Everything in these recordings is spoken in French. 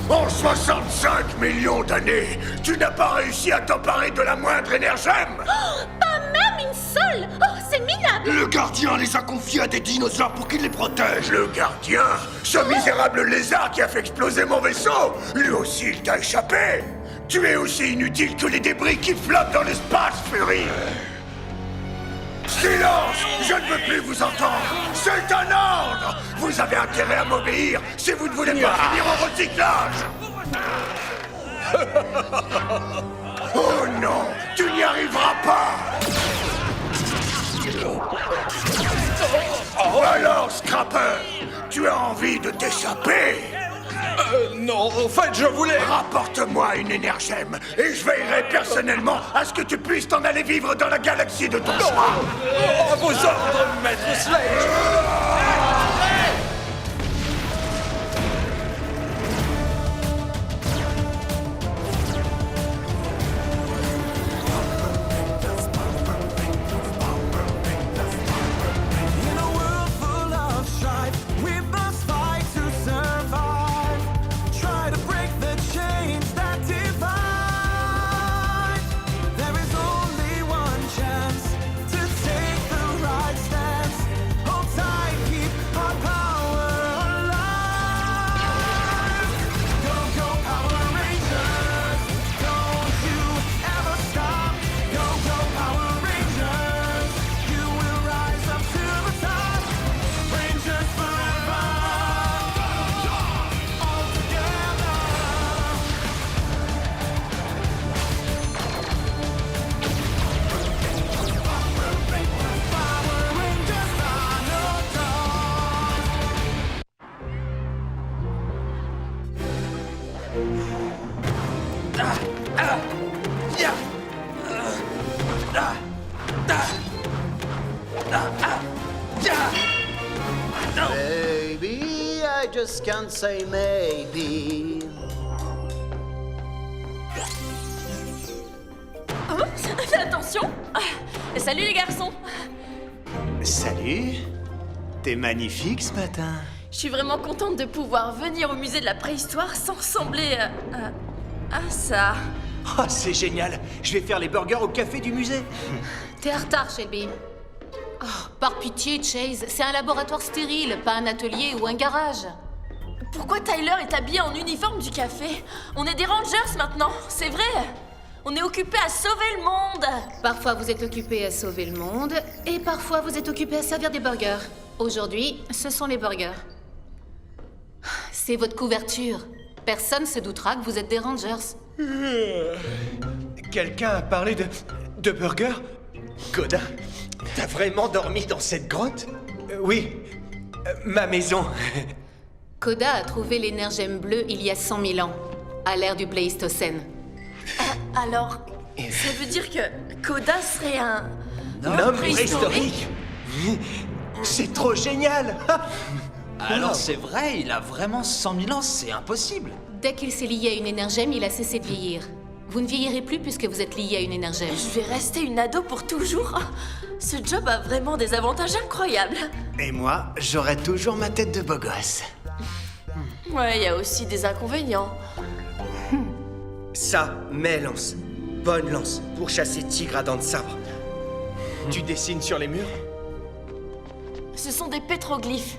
En 65 millions d'années, tu n'as pas réussi à t'emparer de la moindre énergème. Pas même une seule. Oh, c'est minable. Le gardien les a confiés à des dinosaures pour qu'ils les protègent. Le gardien? Ce misérable lézard qui a fait exploser mon vaisseau. Lui aussi, il t'a échappé. Tu es aussi inutile que les débris qui flottent dans l'espace, Fury. Silence! Je ne veux plus vous entendre! C'est un ordre! Vous avez intérêt à m'obéir si vous ne voulez pas finir en recyclage! Oh non! Tu n'y arriveras pas! Alors, Scrapper, tu as envie de t'échapper? Non, en fait, je voulais... Rapporte-moi une énergème et je veillerai personnellement à ce que tu puisses t'en aller vivre dans la galaxie de ton choix. À vos ordres, maître Sledge. Maybe I just can't say maybe. Oh, fais attention. Salut les garçons. Salut. T'es magnifique ce matin. Je suis vraiment contente de pouvoir venir au musée de la préhistoire sans ressembler à ça. Oh, c'est génial. Je vais faire les burgers au café du musée. T'es en retard, Shelby. Oh, par pitié, Chase, c'est un laboratoire stérile, pas un atelier ou un garage. Pourquoi Tyler est habillé en uniforme du café? On est des rangers maintenant, c'est vrai. On est occupés à sauver le monde. Parfois vous êtes occupé à sauver le monde, et parfois vous êtes occupé à servir des burgers. Aujourd'hui, ce sont les burgers. C'est votre couverture. Personne se doutera que vous êtes des rangers. Quelqu'un a parlé de burger? Coda, t'as vraiment dormi dans cette grotte? Oui, ma maison. Coda a trouvé l'énergème bleue il y a 100 000 ans, à l'ère du Pléistocène. Alors, ça veut dire que Coda serait un L'homme préhistorique. C'est trop génial. Alors c'est vrai, il a vraiment 100 000 ans, c'est impossible. Dès qu'il s'est lié à une énergème, il a cessé de vieillir. Vous ne vieillirez plus puisque vous êtes lié à une énergème. Je vais rester une ado pour toujours. Ce job a vraiment des avantages incroyables. Et moi, j'aurai toujours ma tête de beau gosse. Ouais, il y a aussi des inconvénients. Ça, mes lances. Bonne lance pour chasser tigre à dents de sabre. Tu dessines sur les murs? Ce sont des pétroglyphes.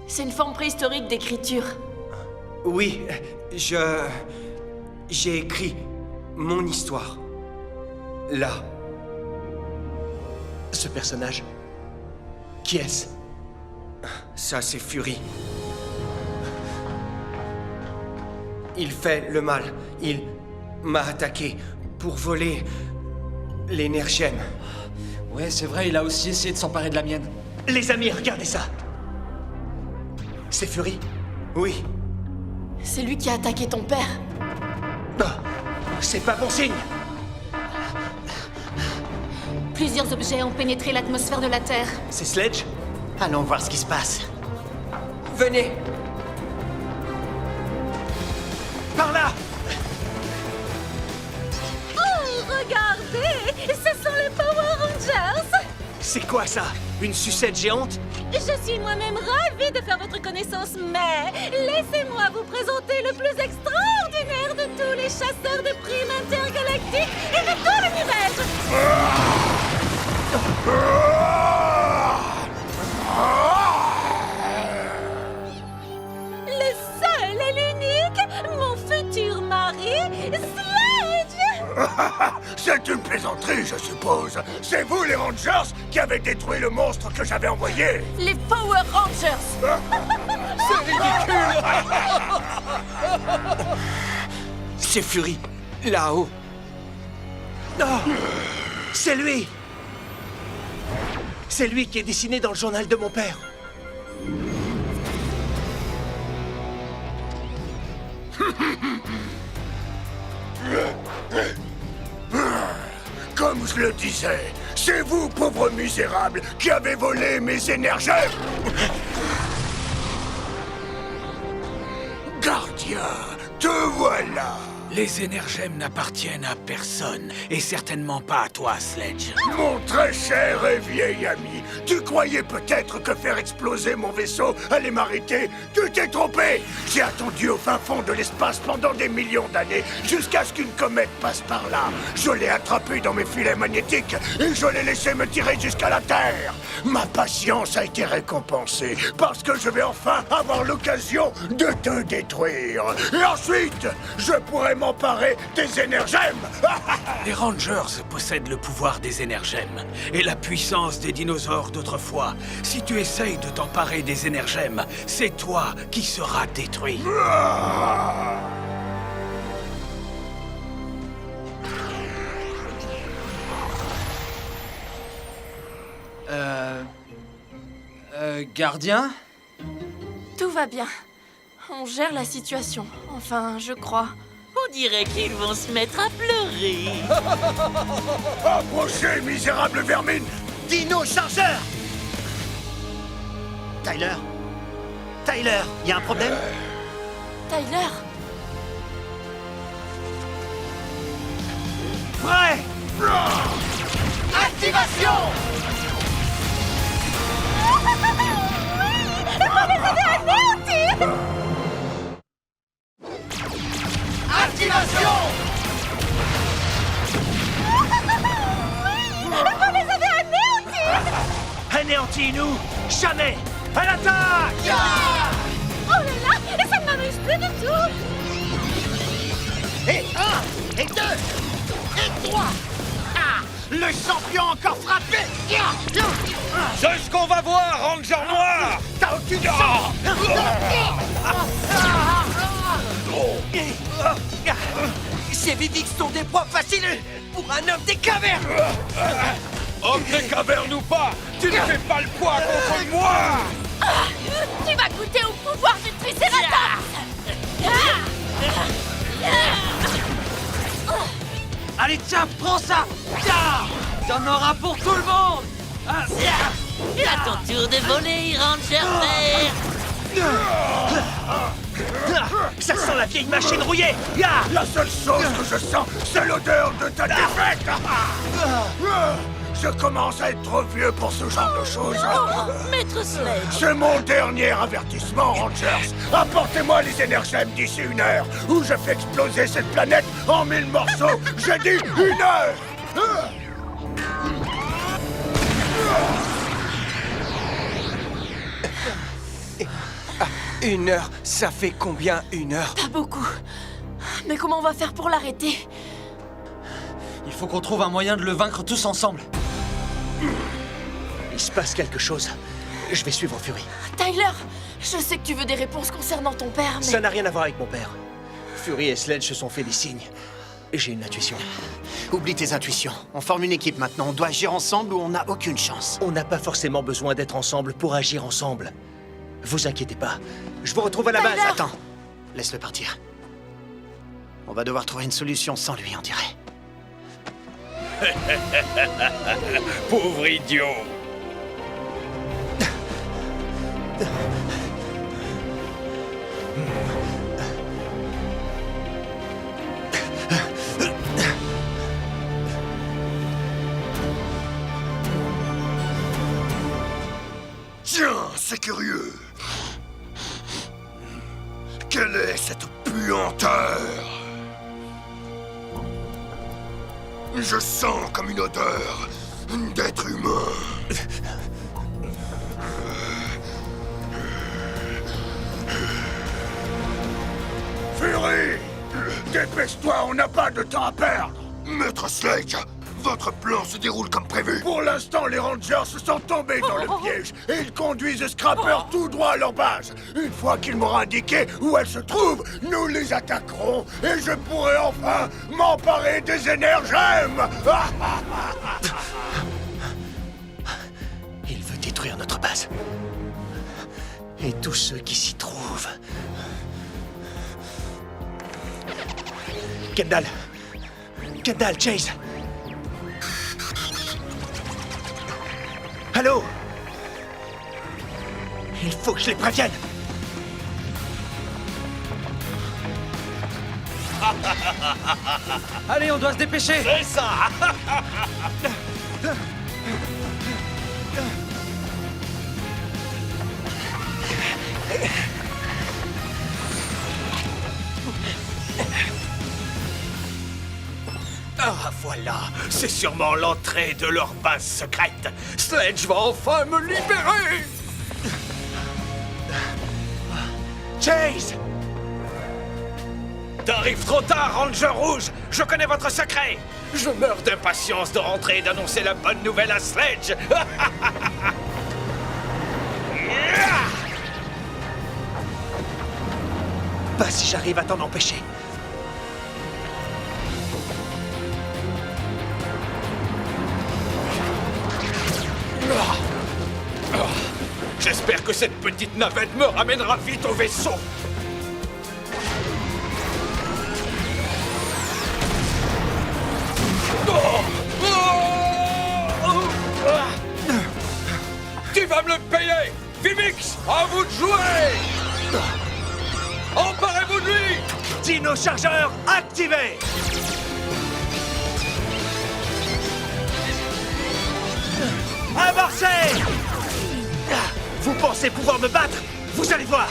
C'est une forme préhistorique d'écriture. Oui, j'ai écrit mon histoire. Là. Ce personnage, qui est-ce? Ça, c'est Fury. Il fait le mal. Il m'a attaqué pour voler l'énergème. Ouais, c'est vrai, il a aussi essayé de s'emparer de la mienne. Les amis, regardez ça. C'est Fury? Oui. C'est lui qui a attaqué ton père. Ah, c'est pas bon signe. Plusieurs objets ont pénétré l'atmosphère de la Terre. C'est Sledge? Allons voir ce qui se passe. Venez. Par là! Oh, regardez! Ce sont les Power Rangers! C'est quoi ça? Une sucette géante? Je suis moi-même ravie de faire votre connaissance, mais laissez-moi vous présenter le plus extraordinaire de tous les chasseurs de primes intergalactiques et de tout l'univers. Le seul et l'unique, mon futur mari, Sledge. C'est une plaisanterie, je suppose. C'est vous, les Rangers, qui avez détruit le monstre que j'avais envoyé. Les Power Rangers. C'est Fury, là-haut. Non! C'est lui! C'est lui qui est dessiné dans le journal de mon père. Comme je le disais, c'est vous, pauvres misérables, qui avez volé mes énergèmes. Gardien, te voilà. Les énergèmes n'appartiennent à personne, et certainement pas à toi, Sledge. Mon très cher et vieil ami, tu croyais peut-être que faire exploser mon vaisseau allait m'arrêter? Tu t'es trompé! J'ai attendu au fin fond de l'espace pendant des millions d'années, jusqu'à ce qu'une comète passe par là. Je l'ai attrapé dans mes filets magnétiques, et je l'ai laissé me tirer jusqu'à la Terre. Ma patience a été récompensée, parce que je vais enfin avoir l'occasion de te détruire. Et ensuite, je pourrai m'emparer des énergèmes. Les Rangers possèdent le pouvoir des énergèmes et la puissance des dinosaures d'autrefois. Si tu essayes de t'emparer des énergèmes, c'est toi qui seras détruit. Gardien? Tout va bien. On gère la situation. Enfin, je crois. On dirait qu'ils vont se mettre à pleurer. Approchez, misérable vermine. Dino chargeur! Tyler? Tyler, y a un problème? Tyler. Prêt! Activation! Activation! Anéantis-nous! Jamais! À l'attaque! Oh là là, ça ne m'amuse plus du tout. Et 1, et 2, et 3! Ah! Le champion encore frappé! C'est ce qu'on va voir, Ranger Noir! T'as aucune chance! Ces Vivix sont des proies faciles pour un homme des cavernes! Homme des cavernes ou pas, tu ne fais pas le poids contre moi! Tu vas goûter au pouvoir du Triceratops. Allez, tiens, prends ça! T'en auras pour tout le monde! À ton tour de voler, Ranger Vert. Ça sent la vieille machine rouillée! La seule chose que je sens, c'est l'odeur de ta défaite. Je commence à être trop vieux pour ce genre de choses. Maître Sledge. C'est mon dernier avertissement, Rangers. Apportez-moi les énergèmes d'ici 1 heure, ou je fais exploser cette planète en 1000 morceaux. J'ai dit 1 heure. 1 heure, ça fait combien 1 heure? Pas beaucoup. Mais comment on va faire pour l'arrêter? Il faut qu'on trouve un moyen de le vaincre tous ensemble. Il se passe quelque chose. Je vais suivre Fury. Tyler, je sais que tu veux des réponses concernant ton père, mais... Ça n'a rien à voir avec mon père. Fury et Sledge se sont fait des signes. J'ai une intuition. Oublie tes intuitions. On forme une équipe maintenant. On doit agir ensemble ou on n'a aucune chance. On n'a pas forcément besoin d'être ensemble pour agir ensemble. Vous inquiétez pas. Je vous retrouve à la base. Tyler! Attends. Laisse-le partir. On va devoir trouver une solution sans lui, on dirait. Pauvre idiot! Tiens, puanteur. Je sens comme une odeur d'être humain. Fury! Dépêche-toi, on n'a pas de temps à perdre! Maître Sledge, votre plan se déroule comme prévu. Pour l'instant, les Rangers se sont tombés dans le piège et ils conduisent Scrapper tout droit à leur base. Une fois qu'il m'aura indiqué où elle se trouve, nous les attaquerons et je pourrai enfin m'emparer des énergèmes. Il veut détruire notre base. Et tous ceux qui s'y trouvent. Kendall! Kendall, Chase! Allô? Il faut que je les prévienne! Allez, on doit se dépêcher. C'est ça. Ah, voilà. C'est sûrement l'entrée de leur base secrète. Sledge va enfin me libérer. Chase! T'arrives trop tard, Ranger Rouge. Je connais votre secret. Je meurs d'impatience de rentrer et d'annoncer la bonne nouvelle à Sledge. Pas si j'arrive à t'en empêcher. J'espère que cette petite navette me ramènera vite au vaisseau. Tu vas me le payer! Vimix, à vous de jouer! Emparez-vous de lui! Dino chargeur activé! Avancez! Vous pensez pouvoir me battre? Vous allez voir!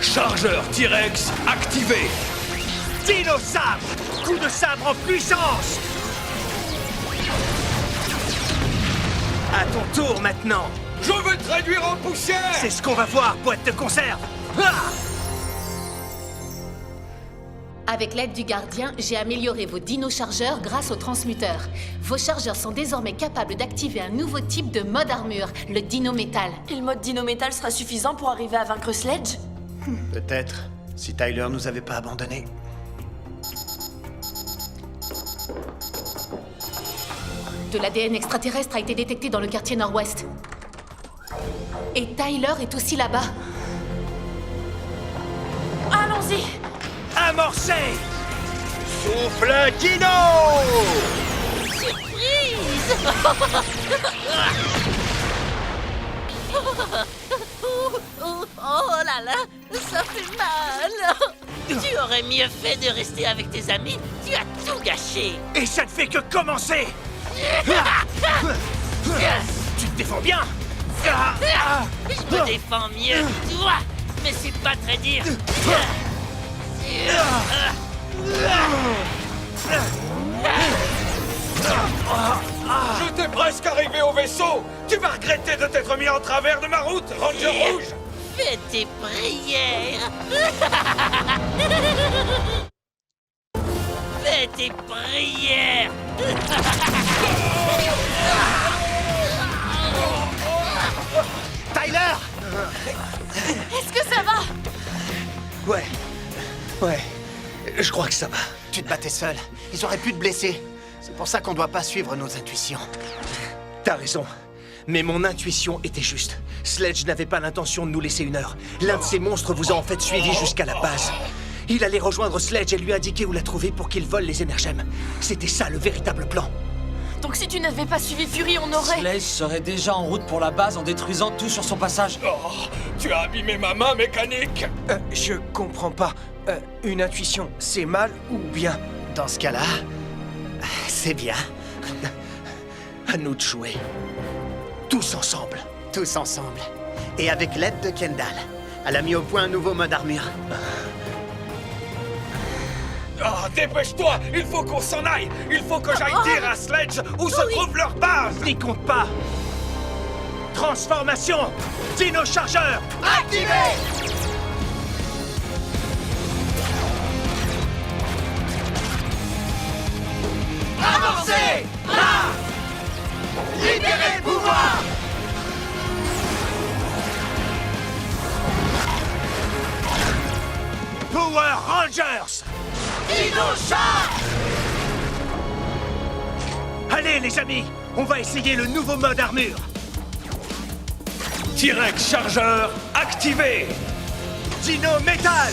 Chargeur T-Rex activé. Dino sabre! Coup de sabre en puissance! À ton tour maintenant! Je vais te réduire en poussière! C'est ce qu'on va voir, boîte de conserve! Ah! Avec l'aide du gardien, j'ai amélioré vos dino-chargeurs grâce au transmuteur. Vos chargeurs sont désormais capables d'activer un nouveau type de mode armure, le dino-métal. Et le mode dino-métal sera suffisant pour arriver à vaincre Sledge? Peut-être, si Tyler nous avait pas abandonnés. De l'ADN extraterrestre a été détecté dans le quartier nord-ouest. Et Tyler est aussi là-bas. Allons-y! Amorcé! Souffle Dino! Surprise! Oh là là, ça fait mal! Tu aurais mieux fait de rester avec tes amis, tu as tout gâché! Et ça ne fait que commencer! Tu te défends bien! Je me défends mieux que toi, mais c'est pas très dur! J'étais presque arrivé au vaisseau! Tu vas regretter de t'être mis en travers de ma route, Ranger Rouge. Fais tes prières! Fais tes prières! Tyler! Est-ce que ça va? Ouais, je crois que ça va. Tu te battais seul. Ils auraient pu te blesser. C'est pour ça qu'on doit pas suivre nos intuitions. T'as raison. Mais mon intuition était juste. Sledge n'avait pas l'intention de nous laisser une heure. L'un de ces monstres vous a en fait suivi jusqu'à la base. Il allait rejoindre Sledge et lui indiquer où la trouver pour qu'il vole les énergèmes. C'était ça le véritable plan. Donc si tu n'avais pas suivi Fury, on aurait... Sledge serait déjà en route pour la base en détruisant tout sur son passage. Oh, tu as abîmé ma main mécanique! Je comprends pas. Une intuition, c'est mal ou bien? Dans ce cas-là, c'est bien. À nous de jouer. Tous ensemble. Tous ensemble. Et avec l'aide de Kendall, elle a mis au point un nouveau mode armure. Oh, dépêche-toi! Il faut qu'on s'en aille! Il faut que j'aille dire à Sledge où se trouve leur base! N'y compte pas! Transformation! Dino Chargeur! Activez! Avancez! Là! Libérez le pouvoir! Power Rangers! Dino Charge! Allez les amis, on va essayer le nouveau mode armure. T-Rex chargeur activé! Dino Métal!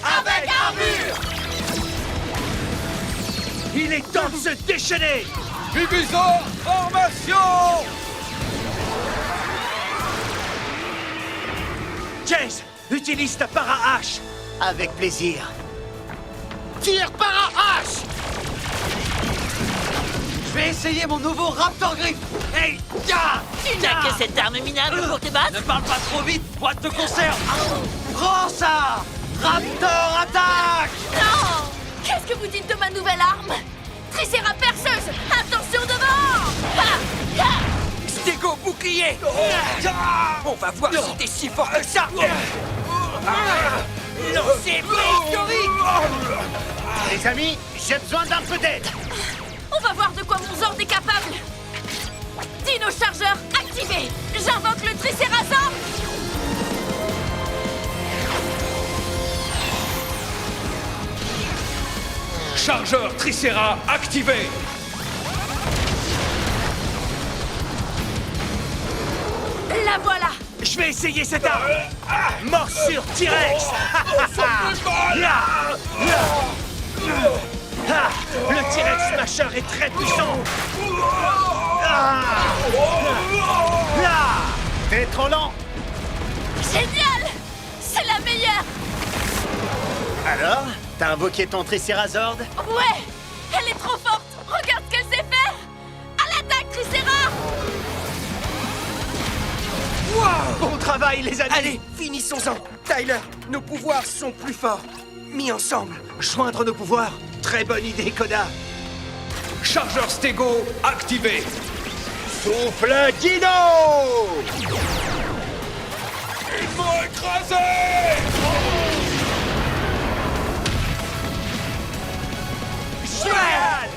Avec armure! Il est temps de se déchaîner! Vibizor, formation! Chase, utilise ta para-hache! Avec plaisir. Tire para-hache! Je vais essayer mon nouveau Raptor Grip. Hey! Tu n'as que cette arme minable pour te battre? Ne parle pas trop vite, moi te conserve. Prends ça! Raptor attaque! Non! Qu'est-ce que vous dites de ma nouvelle arme? Tricéra perceuse! Attention devant! Ah! Ah! Stego bouclier! On va voir si t'es si fort que ça! Lancez préhistorique! Les amis, j'ai besoin d'un peu d'aide! On va voir de quoi mon Zord est capable! Dino chargeur activé! J'invoque le Tricérazor! Chargeur Tricéra activé! La voilà! Je vais essayer cette arme! Morsure T-Rex! Le T-Rex Smasher est très puissant! T'es trop lent! Génial! C'est la meilleure! Alors, t'as invoqué ton Tricérazord? Ouais! Elle est trop forte! Regarde ce qu'elle sait faire! À l'attaque, Tricéra! Bon travail, les amis! Allez, finissons-en. Tyler, nos pouvoirs sont plus forts. Mis ensemble. Joindre nos pouvoirs? Très bonne idée, Koda! Chargeur Stego activé! Souffle Dino! Ils m'ont écrasé! Génial!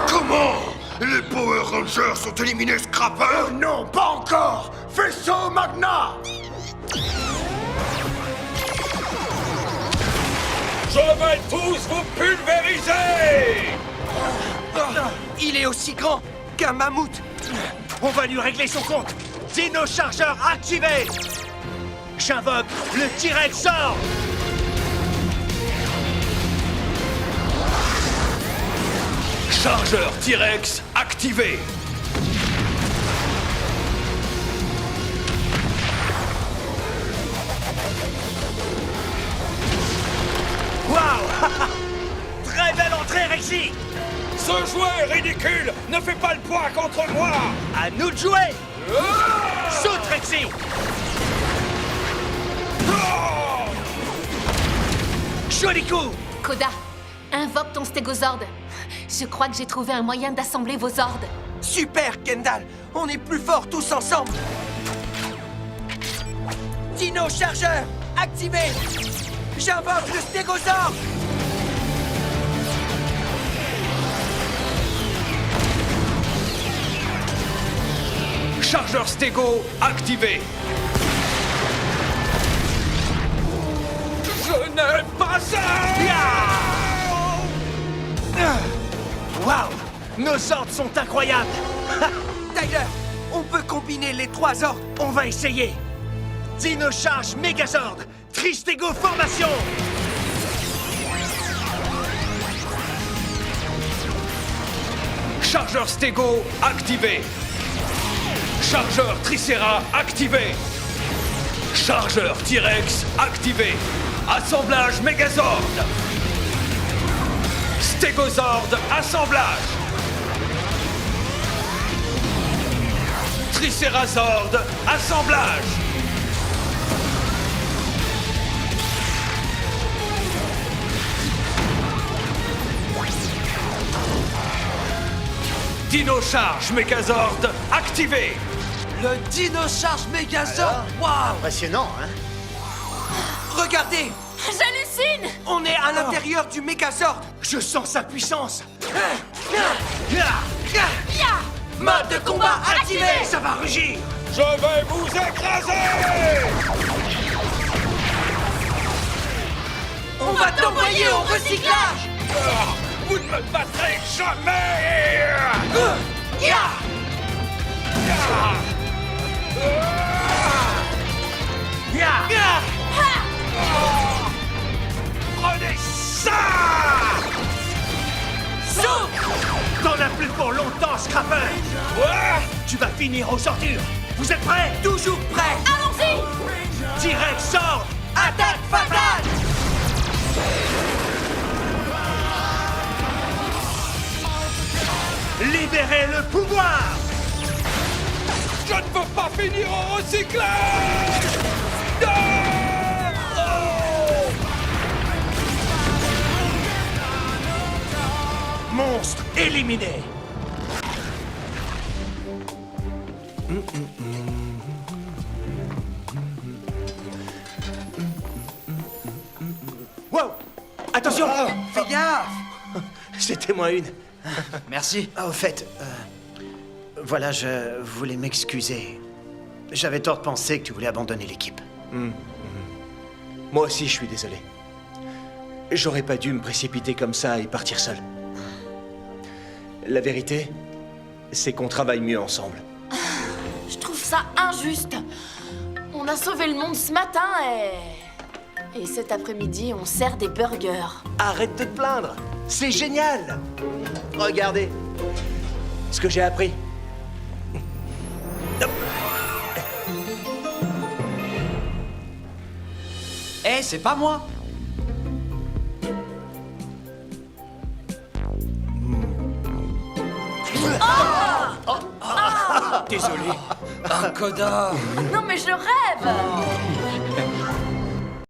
Comment? Les Power Rangers sont éliminés, Scrapper? Non, pas encore! Faisceau Magna! Je vais tous vous pulvériser! Il est aussi grand qu'un mammouth. On va lui régler son compte! Dino Chargeur activé! J'invoque le T-Rex Zord! Chargeur T-Rex activé! Waouh! Très belle entrée, Rexy! Ce jouet ridicule ne fait pas le poids contre moi! À nous de jouer! Saute, Rexy! Joli coup! Koda, invoque ton Stégozord. Je crois que j'ai trouvé un moyen d'assembler vos Zords. Super, Kendall. On est plus forts tous ensemble. Dino Chargeur, activé. J'invoque le Stégozord. Chargeur Stego activé! Je n'ai pas ça! Waouh! Nos Zords sont incroyables! Tyler, on peut combiner les trois ordres. On va essayer! Dino Charge Megazord! Tristego Formation! Chargeur Stego activé! Chargeur Tricéra activé! Chargeur T-Rex activé! Assemblage Megazord! Stegozord assemblage! Tricérazord, assemblage! Dino Charge Megazord activé! Le Dino Charge Megazord. Waouh! Impressionnant, hein? Regardez! J'hallucine! On est à l'intérieur du Megazord. Je sens sa puissance. Mode de combat activé! Ça va rugir. Je vais vous écraser! On va t'envoyer au recyclage! Vous ne me battrez jamais! Prenez ça! T'en as plus pour longtemps, Scrapper. Tu vas finir aux ordures. Vous êtes prêts? Toujours prêt! Allons-y! Direct sort. Attaque fatale! Libérez le pouvoir. Je ne veux pas finir au recyclage! Monstre éliminé. Wow! Attention! Fais gaffe! C'était moins une. Merci. Ah, au fait, voilà, je voulais m'excuser. J'avais tort de penser que tu voulais abandonner l'équipe. Moi aussi, je suis désolé. J'aurais pas dû me précipiter comme ça et partir seul. La vérité, c'est qu'on travaille mieux ensemble. Je trouve ça injuste. On a sauvé le monde ce matin et cet après-midi, on sert des burgers. Arrête de te plaindre. C'est génial. Regardez ce que j'ai appris. Eh, c'est pas moi! Désolé. Un codard! Non mais je rêve!